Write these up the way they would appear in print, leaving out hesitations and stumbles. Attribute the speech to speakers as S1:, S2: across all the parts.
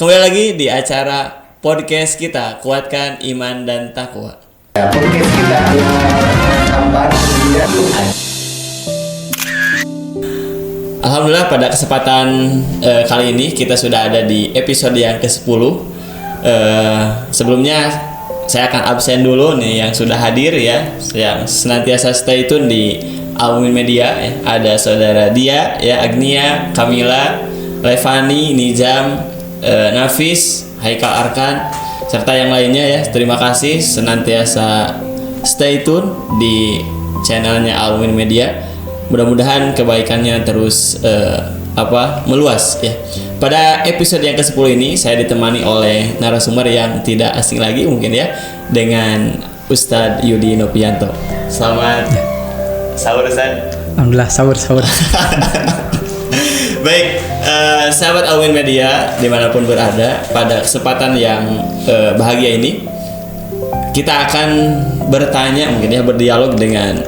S1: Kembali lagi di acara podcast kita, kuatkan iman dan takwa.
S2: Podcast kita
S1: Alhamdulillah pada kesempatan kali ini kita sudah ada di episode yang ke-10. Sebelumnya saya akan absen dulu nih yang sudah hadir ya, yang senantiasa stay tune di Al-Mumin Media ya. Ada saudara Dia ya, Agnia, Kamila, Levani, Nizam, Nafis, Haikal Arkan, serta yang lainnya ya. Terima kasih senantiasa stay tune di channelnya Al-Mumin Media. Mudah-mudahan kebaikannya terus meluas ya. Pada episode yang ke-10 ini saya ditemani oleh narasumber yang tidak asing lagi mungkin ya, dengan Ustadz Yudi Nopianto. Selamat sahur Ustadz.
S3: Alhamdulillah sahur.
S1: Baik, sahabat Al-Mumin Media dimanapun berada, pada kesempatan yang bahagia ini kita akan bertanya mungkin ya, berdialog dengan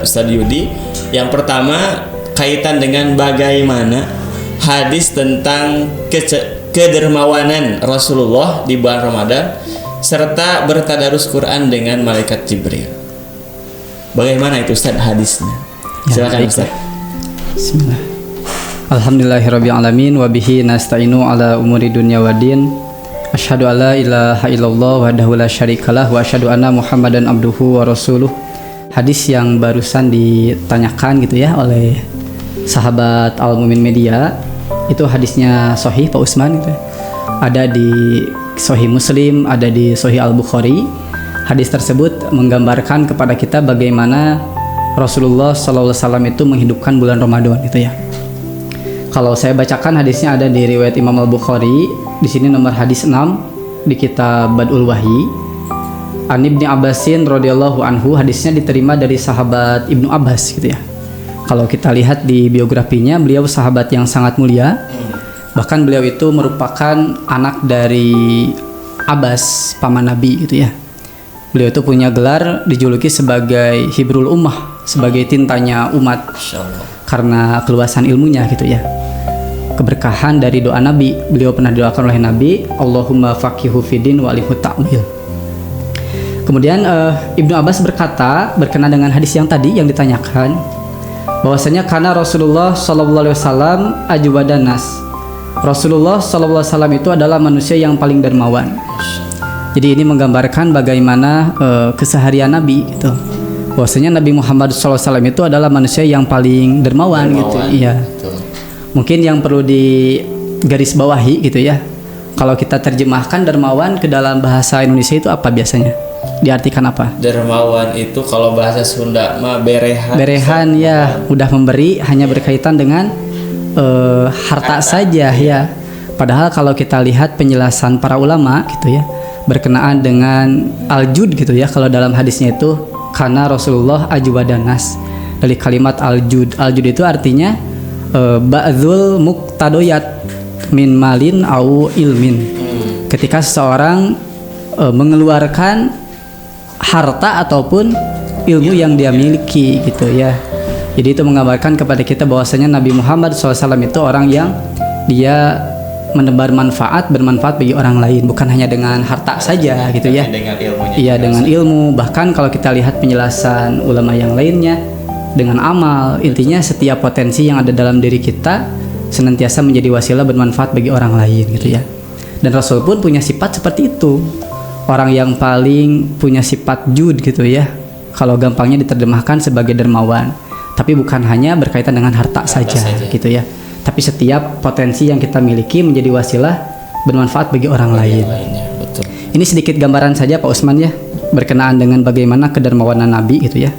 S1: Ustadz Yudi. Yang pertama kaitan dengan bagaimana hadis tentang kedermawanan Rasulullah di bulan Ramadan serta bertadarus Quran dengan malaikat Jibril. Bagaimana itu Ustaz hadisnya? Silakan Ustaz.
S3: Bismillah. Alhamdulillahirabbil alamin wa bihi nasta'inu ala umuri dunya waddin. Asyhadu alla ilaha illallah wahdahu la syarikalah wa asyhadu anna Muhammadan abduhu wa rasuluh. Hadis yang barusan ditanyakan gitu ya oleh sahabat Al-Mumin Media, itu hadisnya sahih Pak Usman gitu. Ada di Sahih Muslim, ada di Sahih Al-Bukhari. Hadis tersebut menggambarkan kepada kita bagaimana Rasulullah SAW itu menghidupkan bulan Ramadan gitu ya. Kalau saya bacakan hadisnya ada di riwayat Imam Al-Bukhari, di sini nomor hadis 6 di kitab Badul Wahyi. An Ibni Abbasin radhiyallahu anhu, hadisnya diterima dari sahabat Ibnu Abbas gitu ya. Kalau kita lihat di biografinya, beliau sahabat yang sangat mulia. Bahkan beliau itu merupakan anak dari Abbas, paman Nabi gitu ya. Beliau itu punya gelar dijuluki sebagai Hibrul Ummah, sebagai tintanya umat, karena keluasan ilmunya gitu ya. Keberkahan dari doa Nabi, beliau pernah didoakan oleh Nabi, Allahumma faqihu fiddin wa alimhu ta'wil. Kemudian Ibnu Abbas berkata berkenaan dengan hadis yang tadi yang ditanyakan, bahwasanya karena Rasulullah SAW ajwadan nas. Rasulullah SAW itu adalah manusia yang paling dermawan. Jadi ini menggambarkan bagaimana keseharian Nabi gitu. Bahwasanya Nabi Muhammad SAW itu adalah manusia yang paling dermawan gitu. Iya. Mungkin yang perlu digarisbawahi gitu ya. Kalau kita terjemahkan dermawan ke dalam bahasa Indonesia itu apa biasanya? Diartikan apa?
S1: Dermawan itu kalau bahasa Sunda mah berehan. Berehan
S3: ya, udah memberi, hanya berkaitan dengan harta saja ya. Padahal kalau kita lihat penjelasan para ulama gitu ya, berkenaan dengan al-jud gitu ya, kalau dalam hadisnya itu karena Rasulullah ajwadan nas, dari kalimat al-jud. Al-jud itu artinya ba'dzul muqtadoyat min malin au ilmin. Ketika seseorang mengeluarkan harta ataupun ilmu yang dia miliki gitu ya. Jadi itu menggambarkan kepada kita bahwasanya Nabi Muhammad SAW itu orang yang dia menebar manfaat, bermanfaat bagi orang lain, bukan hanya dengan harta saja gitu ya.
S1: Dengan ilmunya.
S3: Iya, dengan ilmu. Bahkan kalau kita lihat penjelasan ulama yang lainnya, dengan amal. Intinya setiap potensi yang ada dalam diri kita senantiasa menjadi wasilah bermanfaat bagi orang lain gitu ya. Dan Rasul pun punya sifat seperti itu. Orang yang paling punya sifat jud gitu ya. Kalau gampangnya diterjemahkan sebagai dermawan. Tapi bukan hanya berkaitan dengan harta saja gitu ya. Tapi setiap potensi yang kita miliki menjadi wasilah bermanfaat bagi orang lain.
S1: Betul.
S3: Ini sedikit gambaran saja Pak Usman ya, berkenaan dengan bagaimana kedermawanan Nabi gitu ya.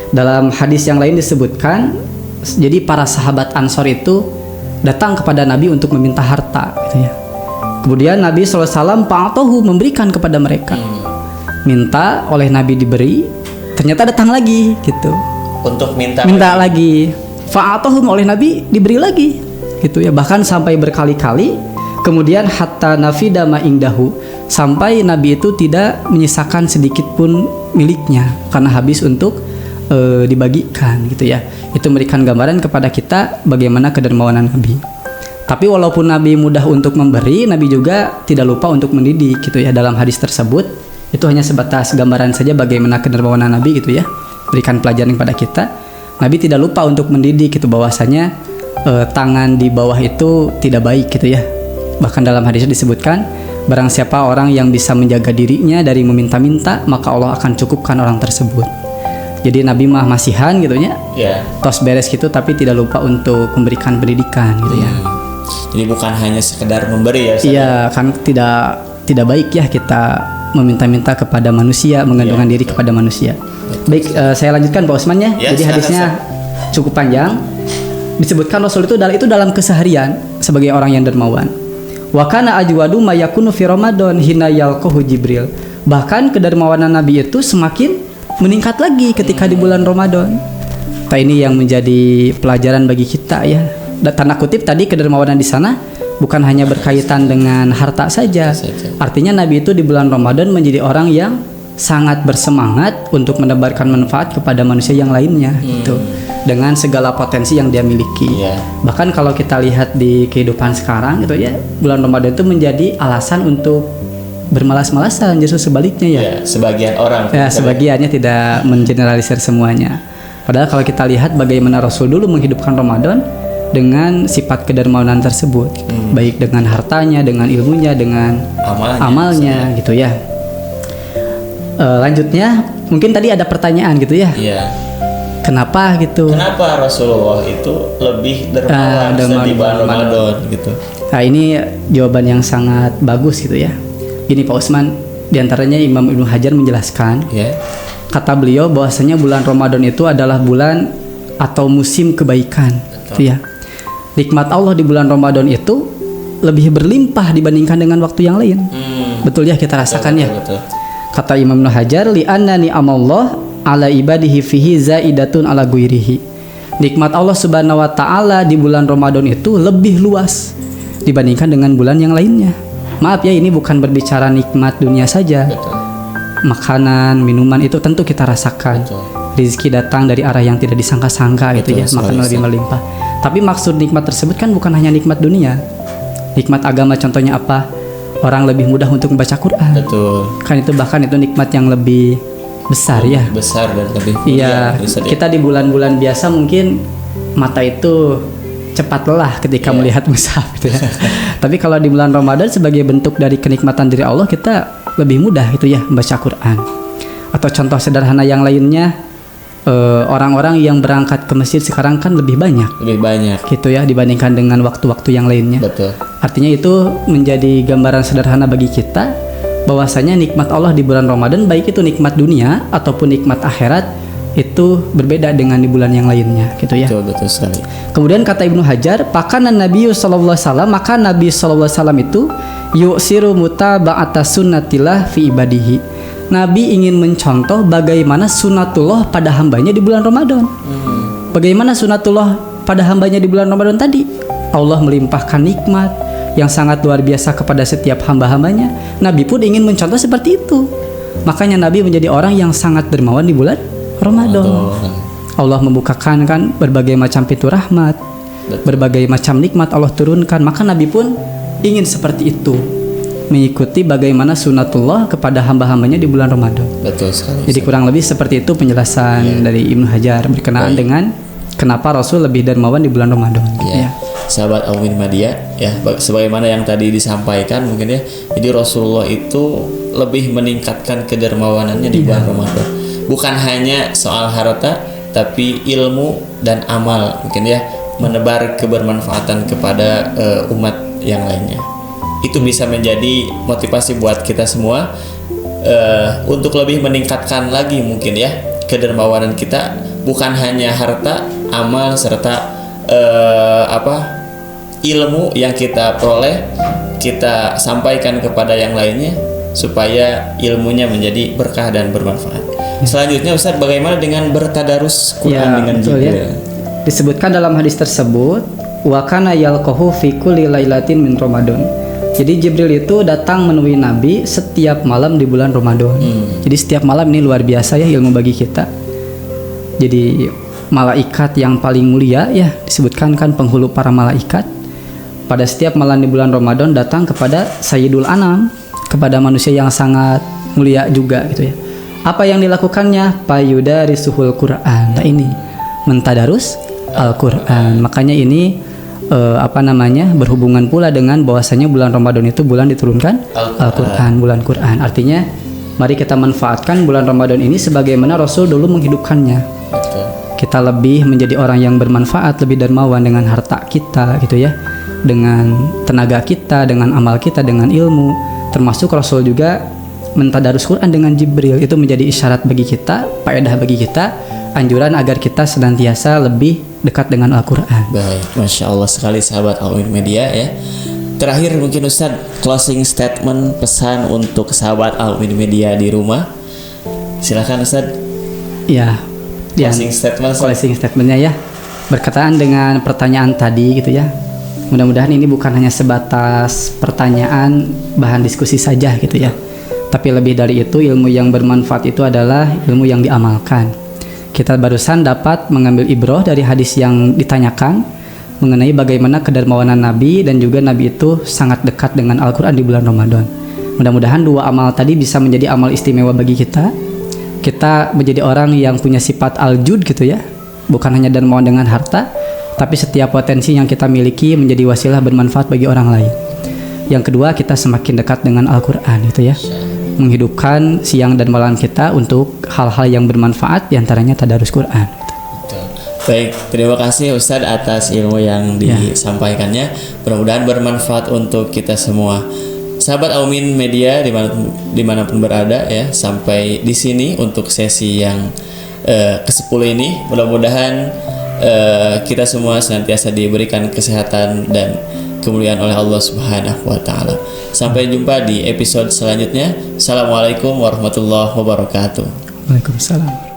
S3: Dalam hadis yang lain disebutkan, jadi para sahabat Ansor itu datang kepada Nabi untuk meminta harta gitu ya. Kemudian Nabi SAW pa'atohu, memberikan kepada mereka. Minta oleh Nabi diberi, ternyata datang lagi gitu.
S1: Untuk minta
S3: lagi. Fa'atohum, oleh Nabi diberi lagi gitu ya. Bahkan sampai berkali-kali. Kemudian hatta nafida ma indahu, sampai Nabi itu tidak menyisakan sedikit pun miliknya karena habis untuk dibagikan gitu ya. Itu memberikan gambaran kepada kita bagaimana kedermawanan Nabi. Tapi walaupun Nabi mudah untuk memberi, Nabi juga tidak lupa untuk mendidik gitu ya. Dalam hadis tersebut itu hanya sebatas gambaran saja bagaimana kedermawanan Nabi gitu ya, berikan pelajaran kepada kita. Nabi tidak lupa untuk mendidik gitu, bahwasanya tangan di bawah itu tidak baik gitu ya. Bahkan dalam hadisnya disebutkan, barang siapa orang yang bisa menjaga dirinya dari meminta-minta, maka Allah akan cukupkan orang tersebut. Jadi Nabi mah masihan gitu ya, tos beres gitu, tapi tidak lupa untuk memberikan pendidikan gitu ya.
S1: Jadi bukan hanya sekedar memberi ya.
S3: Iya, kan tidak baik ya kita meminta-minta kepada manusia, menggantungkan diri kepada manusia. Baik, saya lanjutkan Pak Usman ya. Jadi hadisnya cukup panjang. Disebutkan Rasul itu dalam keseharian sebagai orang yang dermawan. Wa kana ajwadu ma yakunu fi Ramadan hina yalqahu Jibril. Bahkan kedermawanan Nabi itu semakin meningkat lagi ketika di bulan Ramadan. Nah, ini yang menjadi pelajaran bagi kita ya. Tanda kutip tadi kedermawanan di sana bukan hanya berkaitan dengan harta saja. Artinya Nabi itu di bulan Ramadan menjadi orang yang sangat bersemangat untuk menebarkan manfaat kepada manusia yang lainnya gitu, dengan segala potensi yang dia miliki. Bahkan kalau kita lihat di kehidupan sekarang gitu ya, bulan Ramadan itu menjadi alasan untuk bermalas-malasan, justru sebaliknya ya.
S1: Sebagian orang.
S3: Ya, sebagiannya, tidak mengeneralisir semuanya. Padahal kalau kita lihat bagaimana Rasul dulu menghidupkan Ramadan dengan sifat kedermawanan tersebut, baik dengan hartanya, dengan ilmunya, dengan amalnya gitu ya. Lanjutnya mungkin tadi ada pertanyaan gitu ya. Kenapa gitu? Kenapa
S1: Rasulullah itu lebih dermawan di bulan Ramadan gitu?
S3: Nah, ini jawaban yang sangat bagus gitu ya. Gini Pak Usman, diantaranya Imam Ibnu Hajar menjelaskan, kata beliau bahwasanya bulan Ramadan itu adalah bulan atau musim kebaikan gitu ya. Nikmat Allah di bulan Ramadan itu lebih berlimpah dibandingkan dengan waktu yang lain. Betul ya, kita rasakan ya. Kata Imam Ibnu Hajar, li'anna ni'amallah ala ibadihi fihi zaidatun ala ghairihi. Nikmat Allah Subhanahu wa taala di bulan Ramadan itu lebih luas dibandingkan dengan bulan yang lainnya. Maaf ya, ini bukan berbicara nikmat dunia saja. Makanan, minuman itu tentu kita rasakan. Rezeki datang dari arah yang tidak disangka-sangka gitu ya, makan lebih melimpah. Tapi maksud nikmat tersebut kan bukan hanya nikmat dunia. Nikmat agama contohnya apa? Orang lebih mudah untuk membaca Quran. Kan itu bahkan itu nikmat yang lebih besar ya.
S1: Besar dan lebih
S3: mulia. Iya, kita di bulan-bulan biasa mungkin mata itu cepat lelah ketika melihat mushaf gitu ya. Tapi kalau di bulan Ramadan sebagai bentuk dari kenikmatan dari Allah, kita lebih mudah itu ya membaca Quran. Atau contoh sederhana yang lainnya, orang-orang yang berangkat ke masjid sekarang kan lebih banyak gitu ya dibandingkan dengan waktu-waktu yang lainnya. Artinya itu menjadi gambaran sederhana bagi kita bahwasanya nikmat Allah di bulan Ramadan, baik itu nikmat dunia ataupun nikmat akhirat, itu berbeda dengan di bulan yang lainnya gitu ya.
S1: Betul sekali.
S3: Kemudian kata Ibnu Hajar, pakana Nabi sallallahu alaihi wasallam, maka Nabi sallallahu alaihi wasallam itu yusiru mutaba'ata sunnatillah fi ibadihi. Nabi ingin mencontoh bagaimana sunatullah pada hambanya di bulan Ramadan. Bagaimana sunatullah pada hambanya di bulan Ramadan tadi? Allah melimpahkan nikmat yang sangat luar biasa kepada setiap hamba-hambanya. Nabi pun ingin mencontoh seperti itu. Makanya Nabi menjadi orang yang sangat dermawan di bulan Ramadan. Allah membukakan kan berbagai macam pintu rahmat, berbagai macam nikmat Allah turunkan. Maka Nabi pun ingin seperti itu, mengikuti bagaimana sunatullah kepada hamba-hambanya di bulan Ramadan.
S1: Betul sekali.
S3: Jadi kurang lebih seperti itu penjelasan dari Ibnu Hajar berkenaan dengan kenapa Rasul lebih dermawan di bulan Ramadan.
S1: Sahabat Al-Mu'min Media ya, sebagaimana yang tadi disampaikan mungkin ya. Jadi Rasulullah itu lebih meningkatkan kedermawanannya di bulan Ramadan. Bukan hanya soal harta, tapi ilmu dan amal mungkin ya, menebar kebermanfaatan kepada umat yang lainnya. Itu bisa menjadi motivasi buat kita semua untuk lebih meningkatkan lagi mungkin ya kedermawanan kita, bukan hanya harta, amal serta ilmu yang kita peroleh, kita sampaikan kepada yang lainnya supaya ilmunya menjadi berkah dan bermanfaat. Selanjutnya Ustaz, bagaimana dengan bertadarus Quran dengan Jibril?
S3: Disebutkan dalam hadis tersebut, wa kana yalqahu fi kulli lailatin min Ramadan. Jadi Jibril itu datang menemui Nabi setiap malam di bulan Ramadan. Jadi setiap malam, ini luar biasa ya ilmu bagi kita. Jadi malaikat yang paling mulia ya, disebutkan kan penghulu para malaikat, pada setiap malam di bulan Ramadan datang kepada Sayyidul Anam, kepada manusia yang sangat mulia juga gitu ya. Apa yang dilakukannya? Payudarisuhul Quran. Nah ini mentadarus Al-Quran. Makanya ini berhubungan pula dengan bahwasanya bulan Ramadan itu bulan diturunkan Al-Quran, bulan Quran. Artinya mari kita manfaatkan bulan Ramadan ini sebagaimana Rasul dulu menghidupkannya. Kita lebih menjadi orang yang bermanfaat, lebih dermawan dengan harta kita gitu ya, dengan tenaga kita, dengan amal kita, dengan ilmu. Termasuk Rasul juga mentadarus Quran dengan Jibril. Itu menjadi isyarat bagi kita, faedah bagi kita, anjuran agar kita senantiasa lebih dekat dengan Al-Quran.
S1: Baik, Masya Allah sekali sahabat Al-Mu'min Media ya. Terakhir mungkin Ustadz, closing statement, pesan untuk sahabat Al-Mu'min Media di rumah. Silakan Ustadz.
S3: Ya,
S1: closing
S3: statementnya ya, berkaitan dengan pertanyaan tadi gitu ya. Mudah-mudahan ini bukan hanya sebatas pertanyaan bahan diskusi saja gitu ya, tapi lebih dari itu ilmu yang bermanfaat itu adalah ilmu yang diamalkan. Kita barusan dapat mengambil ibrah dari hadis yang ditanyakan mengenai bagaimana kedermawanan Nabi, dan juga Nabi itu sangat dekat dengan Al-Quran di bulan Ramadan. Mudah-mudahan dua amal tadi bisa menjadi amal istimewa bagi kita. Kita menjadi orang yang punya sifat al-jud gitu ya, bukan hanya dermawan dengan harta, tapi setiap potensi yang kita miliki menjadi wasilah bermanfaat bagi orang lain. Yang kedua, kita semakin dekat dengan Al-Quran gitu ya, menghidupkan siang dan malam kita untuk hal-hal yang bermanfaat, diantaranya tadarus Quran.
S1: Baik, terima kasih Ustadz atas ilmu yang disampaikannya. Mudah-mudahan bermanfaat untuk kita semua. Sahabat Al-Mu'min Media dimanapun berada ya, sampai di sini untuk sesi yang ke-10 ini. Mudah-mudahan kita semua senantiasa diberikan kesehatan dan kemuliaan oleh Allah Subhanahu wa taala. Sampai jumpa di episode selanjutnya. Assalamualaikum warahmatullahi wabarakatuh.
S3: Waalaikumsalam.